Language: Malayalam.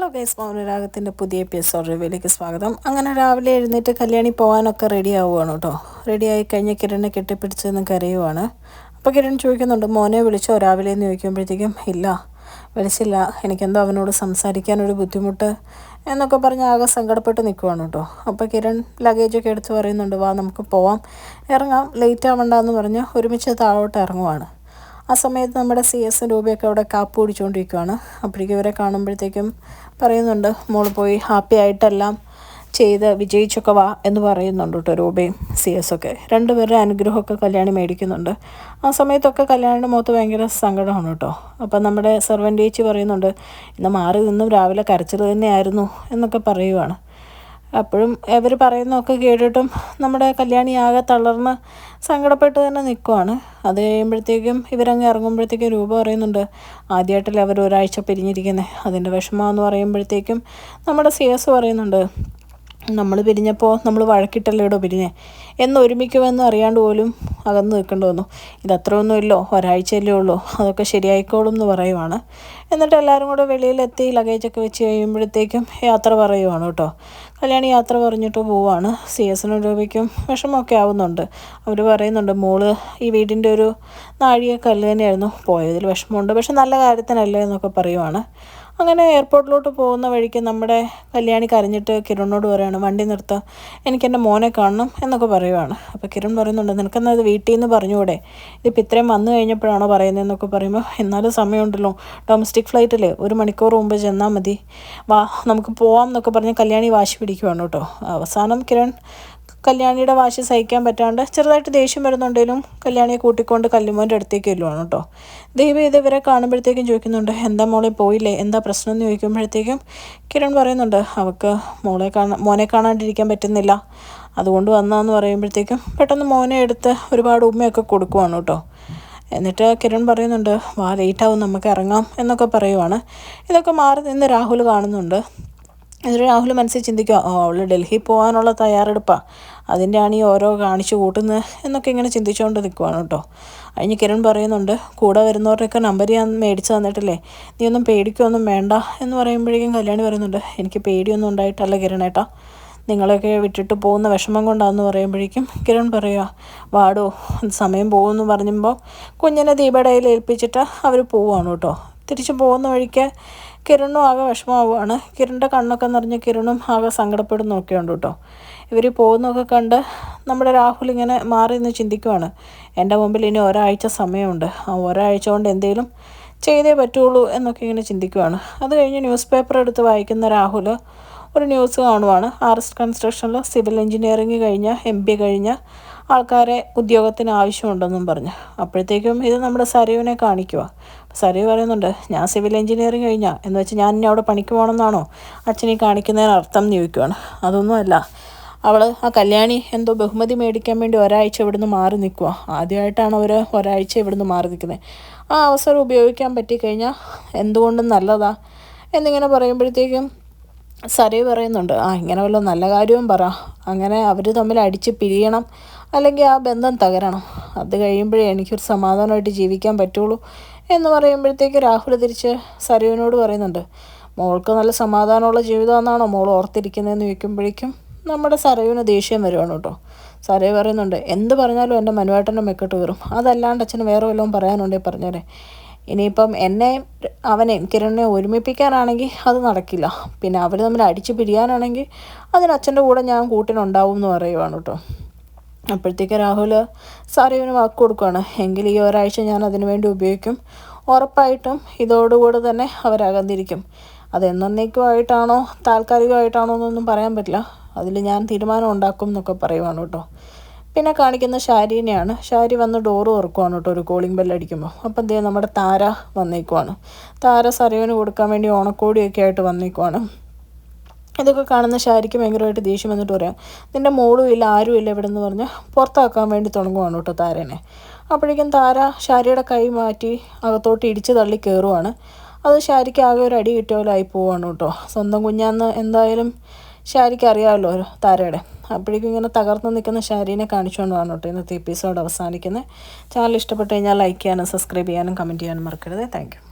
ഹലോ ഗൈസ്, മൗനരാഗത്തിൻ്റെ പുതിയ എപ്പിസോഡ് റിവ്യൂയിലേക്ക് സ്വാഗതം. അങ്ങനെ രാവിലെ എഴുന്നേറ്റ് കല്യാണി പോകാനൊക്കെ റെഡി ആവുകയാണ് കേട്ടോ. റെഡിയായി കഴിഞ്ഞ് കിരണിനെ കെട്ടിപ്പിടിച്ച് നിന്ന് കരയുവാണ്. അപ്പോൾ കിരൺ ചോദിക്കുന്നുണ്ട്, മോനെ വിളിച്ചോ രാവിലെ എന്ന് ചോദിക്കുമ്പോഴത്തേക്കും ഇല്ല വിളിച്ചില്ല, എനിക്കെന്തോ അവനോട് സംസാരിക്കാനൊരു ബുദ്ധിമുട്ട് എന്നൊക്കെ പറഞ്ഞ് ആകെ സങ്കടപ്പെട്ട് നിൽക്കുവാണ് കേട്ടോ. അപ്പോൾ കിരൺ ലഗേജൊക്കെ എടുത്ത് പറയുന്നുണ്ട്, വാ നമുക്ക് പോവാം, ഇറങ്ങാം, ലേറ്റ് ആവണ്ടെന്ന് പറഞ്ഞ് ഒരുമിച്ച് താഴോട്ട് ഇറങ്ങുവാണ്. ആ സമയത്ത് നമ്മുടെ CS രൂപയൊക്കെ അവിടെ കാപ്പ് കുടിച്ചുകൊണ്ടിരിക്കുകയാണ്. അപ്പോഴേക്കും ഇവരെ കാണുമ്പോഴത്തേക്കും പറയുന്നുണ്ട്, മോൾ പോയി ഹാപ്പി ആയിട്ടെല്ലാം ചെയ്ത് വിജയിച്ചൊക്കെ വാ എന്ന് പറയുന്നുണ്ട് കേട്ടോ. രൂപയും CS ഒക്കെ രണ്ടുപേരുടെ അനുഗ്രഹമൊക്കെ കല്യാണി മേടിക്കുന്നുണ്ട്. ആ സമയത്തൊക്കെ കല്യാണിയുടെ മുഖത്ത് ഭയങ്കര സങ്കടമാണ് കേട്ടോ. അപ്പം നമ്മുടെ സെർവൻ്റ് ചേച്ചി പറയുന്നുണ്ട്, ഇന്ന് മാറി നിന്നും രാവിലെ കരച്ചിൽ തന്നെയായിരുന്നു എന്നൊക്കെ പറയുവാണ്. അപ്പോഴും ഇവർ പറയുന്നതൊക്കെ കേട്ടിട്ടും നമ്മുടെ കല്യാണി ആകെ തളർന്ന് സങ്കടപ്പെട്ട് തന്നെ നിൽക്കുവാണ്. അത് കഴിയുമ്പോഴത്തേക്കും ഇവരങ്ങ് ഇറങ്ങുമ്പോഴത്തേക്കും രൂപ പറയുന്നുണ്ട്, ആദ്യമായിട്ടല്ലേ അവർ ഒരാഴ്ച പിരിഞ്ഞിരിക്കുന്നത്, അതിൻ്റെ വിഷമമെന്ന് പറയുമ്പോഴത്തേക്കും നമ്മുടെ CS പറയുന്നുണ്ട്, നമ്മൾ പിരിഞ്ഞപ്പോൾ നമ്മൾ വഴക്കിട്ടല്ലോ ഇടോ പിരിഞ്ഞേ, എന്ന് ഒരുമിക്കുമെന്ന് അറിയാണ്ട് പോലും അകന്ന് നിൽക്കേണ്ടി വന്നു. ഇതത്രയൊന്നുമില്ലോ, ഒരാഴ്ചയല്ലേ ഉള്ളൂ, അതൊക്കെ ശരിയായിക്കോളും എന്ന് പറയുവാണ്. എന്നിട്ട് എല്ലാവരും കൂടെ വെളിയിലെത്തി ലഗേജൊക്കെ വെച്ച് കഴിയുമ്പോഴത്തേക്കും യാത്ര പറയുവാണ് കേട്ടോ. കല്യാണി യാത്ര പറഞ്ഞിട്ട് പോവാണ്. CS-നും രൂപയ്ക്കും വിഷമമൊക്കെ ആവുന്നുണ്ട്. അവർ പറയുന്നുണ്ട്, മോള് ഈ വീടിൻ്റെ ഒരു നാഴികക്കല്ല് തന്നെയായിരുന്നു, പോയതിൽ വിഷമമുണ്ട്, പക്ഷെ നല്ല കാര്യത്തിനല്ലേ എന്നൊക്കെ പറയുവാണ്. അങ്ങനെ എയർപോർട്ടിലോട്ട് പോകുന്ന വഴിക്ക് നമ്മുടെ കല്യാണി കരഞ്ഞിട്ട് കിരണിനോട് പറയുകയാണ്, വണ്ടി നിർത്തുക, എനിക്കെൻ്റെ മോനെ കാണണം എന്നൊക്കെ പറയുവാണ്. അപ്പോൾ കിരൺ പറയുന്നുണ്ട്, നിനക്കെന്നാൽ ഇത് വീട്ടിൽ നിന്ന് പറഞ്ഞുകൂടെ, ഇതിപ്പോൾ ഇത്രയും വന്നു കഴിഞ്ഞപ്പോഴാണോ പറയുന്നതെന്നൊക്കെ പറയുമ്പോൾ, എന്നാലും സമയമുണ്ടല്ലോ, ഡൊമസ്റ്റിക് ഫ്ലൈറ്റിൽ 1 മണിക്കൂർ മുമ്പ് ചെന്നാൽ മതി, വാ നമുക്ക് പോവാം എന്നൊക്കെ പറഞ്ഞ് കല്യാണി വാശി പിടിക്കുവാണ് കേട്ടോ. അവസാനം കിരൺ കല്യാണിയുടെ വാശി സഹിക്കാൻ പറ്റാണ്ട് ചെറുതായിട്ട് ദേഷ്യം വരുന്നുണ്ടെങ്കിലും കല്യാണിയെ കൂട്ടിക്കൊണ്ട് കല്ലുമോൻ്റെ അടുത്തേക്ക് വരുവാണ് കേട്ടോ. ദൈവം ഇവരെ കാണുമ്പോഴത്തേക്കും ചോദിക്കുന്നുണ്ട്, എന്താ മോളെ പോയില്ലേ, എന്താ പ്രശ്നം എന്ന് ചോദിക്കുമ്പോഴത്തേക്കും കിരൺ പറയുന്നുണ്ട്, അവൾക്ക് മോനെ കാണാണ്ടിരിക്കാൻ പറ്റുന്നില്ല, അതുകൊണ്ട് വന്നതെന്ന് പറയുമ്പോഴത്തേക്കും പെട്ടെന്ന് മോനെ എടുത്ത് ഒരുപാട് ഉമ്മയൊക്കെ കൊടുക്കുവാണ് കേട്ടോ. എന്നിട്ട് കിരൺ പറയുന്നുണ്ട്, വാ ലേറ്റാവും നമുക്ക് ഇറങ്ങാം എന്നൊക്കെ പറയുവാണ്. ഇതൊക്കെ മാറി നിന്ന് രാഹുൽ കാണുന്നുണ്ട്. എന്നിട്ട് രാഹുൽ മനസ്സിൽ ചിന്തിക്കുക, അവൾ ഡൽഹി പോകാനുള്ള തയ്യാറെടുപ്പാണ്, അതിൻ്റെയാണ് ഈ ഓരോ കാണിച്ചു കൂട്ടുന്നത് എന്നൊക്കെ ഇങ്ങനെ ചിന്തിച്ചുകൊണ്ട് നിൽക്കുവാണ് കേട്ടോ. അതിന് കിരൺ പറയുന്നുണ്ട്, കൂടെ വരുന്നവരുടെയൊക്കെ നമ്പർ ഞാൻ മേടിച്ച് തന്നിട്ടില്ലേ, നീ ഒന്നും പേടിക്കൊന്നും വേണ്ട എന്ന് പറയുമ്പോഴേക്കും കല്യാണി പറയുന്നുണ്ട്, എനിക്ക് പേടിയൊന്നും ഉണ്ടായിട്ടല്ല കിരണേട്ടാ, നിങ്ങളെയൊക്കെ വിട്ടിട്ട് പോകുന്ന വിഷമം കൊണ്ടാണെന്ന് പറയുമ്പോഴേക്കും കിരൺ പറയുക, വാടോ സമയം പോകുമെന്ന് പറയുമ്പോൾ കുഞ്ഞിനെ ദീപടയിൽ ഏൽപ്പിച്ചിട്ട് അവർ പോവുകയാണ് കേട്ടോ. തിരിച്ച് പോകുന്ന വഴിക്ക് കിരണും ആകെ വിഷമമാവുകയാണ്. കിരണിൻ്റെ കണ്ണൊക്കെ നിറഞ്ഞ് കിരണും ആകെ സങ്കടപ്പെടുന്നൊക്കെയുണ്ട് കേട്ടോ. ഇവർ പോകുന്നതൊക്കെ കണ്ട് നമ്മുടെ രാഹുൽ ഇങ്ങനെ മാറി നിന്ന് ചിന്തിക്കുവാണ്, എൻ്റെ മുമ്പിൽ ഇനി ഒരാഴ്ച സമയമുണ്ട്, ആ ഒരാഴ്ച കൊണ്ട് എന്തെങ്കിലും ചെയ്തേ പറ്റുള്ളൂ എന്നൊക്കെ ഇങ്ങനെ ചിന്തിക്കുവാണ്. അത് കഴിഞ്ഞ് ന്യൂസ് പേപ്പർ എടുത്ത് വായിക്കുന്ന രാഹുൽ ഒരു ന്യൂസ് കാണുവാണ്, RS കൺസ്ട്രക്ഷനിൽ സിവിൽ എഞ്ചിനീയറിംഗ് കഴിഞ്ഞ MBA കഴിഞ്ഞ ആൾക്കാരെ ഉദ്യോഗത്തിന് ആവശ്യമുണ്ടെന്നും പറഞ്ഞു. അപ്പോഴത്തേക്കും ഇത് നമ്മുടെ സരയുവിനെ കാണിക്കുക. സരയു പറയുന്നുണ്ട്, ഞാൻ സിവിൽ എഞ്ചിനീയറിംഗ് കഴിഞ്ഞാൽ എന്ന് വെച്ച് ഞാൻ ഇനി അവിടെ പണിക്ക് പോകണമെന്നാണോ അച്ഛനീ കാണിക്കുന്നതിന് അർത്ഥം എന്ന് ചോദിക്കുകയാണ്. അതൊന്നുമല്ല, അവൾ ആ കല്യാണി എന്തോ ബഹുമതി മേടിക്കാൻ വേണ്ടി ഒരാഴ്ച ഇവിടുന്ന് മാറി നിൽക്കുക, ആദ്യമായിട്ടാണ് അവർ ഒരാഴ്ച ഇവിടുന്ന് മാറി നിൽക്കുന്നത്, ആ അവസരം ഉപയോഗിക്കാൻ പറ്റിക്കഴിഞ്ഞാൽ എന്തുകൊണ്ടും നല്ലതാ എന്നിങ്ങനെ പറയുമ്പോഴത്തേക്കും സരയു പറയുന്നുണ്ട്, ഇങ്ങനെ വല്ല നല്ല കാര്യവും പറ, അങ്ങനെ അവർ തമ്മിൽ അടിച്ച് പിരിയണം, അല്ലെങ്കിൽ ആ ബന്ധം തകരണം, അത് കഴിയുമ്പോഴേ എനിക്കൊരു സമാധാനമായിട്ട് ജീവിക്കാൻ പറ്റുള്ളൂ എന്ന് പറയുമ്പോഴത്തേക്ക് രാഹുൽ തിരിച്ച് സരയുവിനോട് പറയുന്നുണ്ട്, മോൾക്ക് നല്ല സമാധാനമുള്ള ജീവിതമെന്നാണോ മോൾ ഓർത്തിരിക്കുന്നതെന്ന് ചോദിക്കുമ്പോഴേക്കും നമ്മുടെ സരയുവിന് ദേഷ്യം വരുവാണ് കേട്ടോ. സരയു പറയുന്നുണ്ട്, എന്ത് പറഞ്ഞാലും എൻ്റെ മനുവേട്ടൻ്റെ മെക്കെട്ട് കയറും, അതല്ലാണ്ട് അച്ഛന് വേറെ വല്ലതും പറയാനുണ്ടെങ്കിൽ പറഞ്ഞേരെ, ഇനിയിപ്പം എന്നെയും അവനെയും കിരണിനെ ഒരുമിപ്പിക്കാനാണെങ്കിൽ അത് നടക്കില്ല, പിന്നെ അവർ തമ്മിൽ അടിച്ച് പിരിയാനാണെങ്കിൽ അതിന് അച്ഛൻ്റെ കൂടെ ഞാൻ കൂട്ടിനുണ്ടാവും എന്ന് പറയുവാണ് കേട്ടോ. അപ്പോഴത്തേക്ക് രാഹുൽ സരയുവിന് വാക്ക് കൊടുക്കുകയാണ്, എങ്കിൽ ഈ ഒരാഴ്ച ഞാൻ അതിനു വേണ്ടി ഉപയോഗിക്കും, ഉറപ്പായിട്ടും ഇതോടുകൂടെ തന്നെ അവരകന്നിരിക്കും, അത് എന്നേക്കുമായിട്ടാണോ താൽക്കാലികമായിട്ടാണോ എന്നൊന്നും പറയാൻ പറ്റില്ല, അതിൽ ഞാൻ തീരുമാനം ഉണ്ടാക്കും എന്നൊക്കെ പറയുവാണ് കേട്ടോ. പിന്നെ കാണിക്കുന്ന ഷാരീനെയാണ്. ഷാരി വന്ന് ഡോറ് തുറക്കുവാണ് കേട്ടോ ഒരു കോളിംഗ് ബെല്ലടിക്കുമ്പോൾ. അപ്പം എന്തേ നമ്മുടെ താര വന്നേക്കുവാണ്. താര സരയുവിന് കൊടുക്കാൻ വേണ്ടി ഓണക്കോടിയൊക്കെ ആയിട്ട് വന്നേക്കുവാണ്. ഇതൊക്കെ കാണുന്ന ഷാരിക്ക് ഭയങ്കരമായിട്ട് ദേഷ്യം വന്നിട്ട് പറയാം, നിൻ്റെ മോളും ഇല്ല ആരും ഇല്ല ഇവിടെ എന്ന് പറഞ്ഞ് പുറത്താക്കാൻ വേണ്ടി തുടങ്ങുവാണ് കേട്ടോ താരനെ. അപ്പോഴേക്കും താര ഷാരിയുടെ കൈ മാറ്റി അകത്തോട്ട് ഇടിച്ച് തള്ളി കയറുവാണ്. അത് ഷാരിക്ക് ആകെ ഒരു അടി കിട്ടിയ പോലെ ആയി പോവാണ് കേട്ടോ. സ്വന്തം കുഞ്ഞാന്ന് എന്തായാലും ഷാരിക്ക് അറിയാമല്ലോ താരയുടെ. അപ്പോഴേക്കും ഇങ്ങനെ തകർന്ന് നിൽക്കുന്ന ഷാരീനെ കാണിച്ചുകൊണ്ടാണ് കേട്ടോ ഇന്നത്തെ എപ്പിസോഡ് അവസാനിക്കുന്നത്. ചാനൽ ഇഷ്ടപ്പെട്ട് കഴിഞ്ഞാൽ ലൈക്ക് ചെയ്യാനും സബ്സ്ക്രൈബ് ചെയ്യാനും കമൻറ്റ് ചെയ്യാനും മറക്കരുത്. Thank you.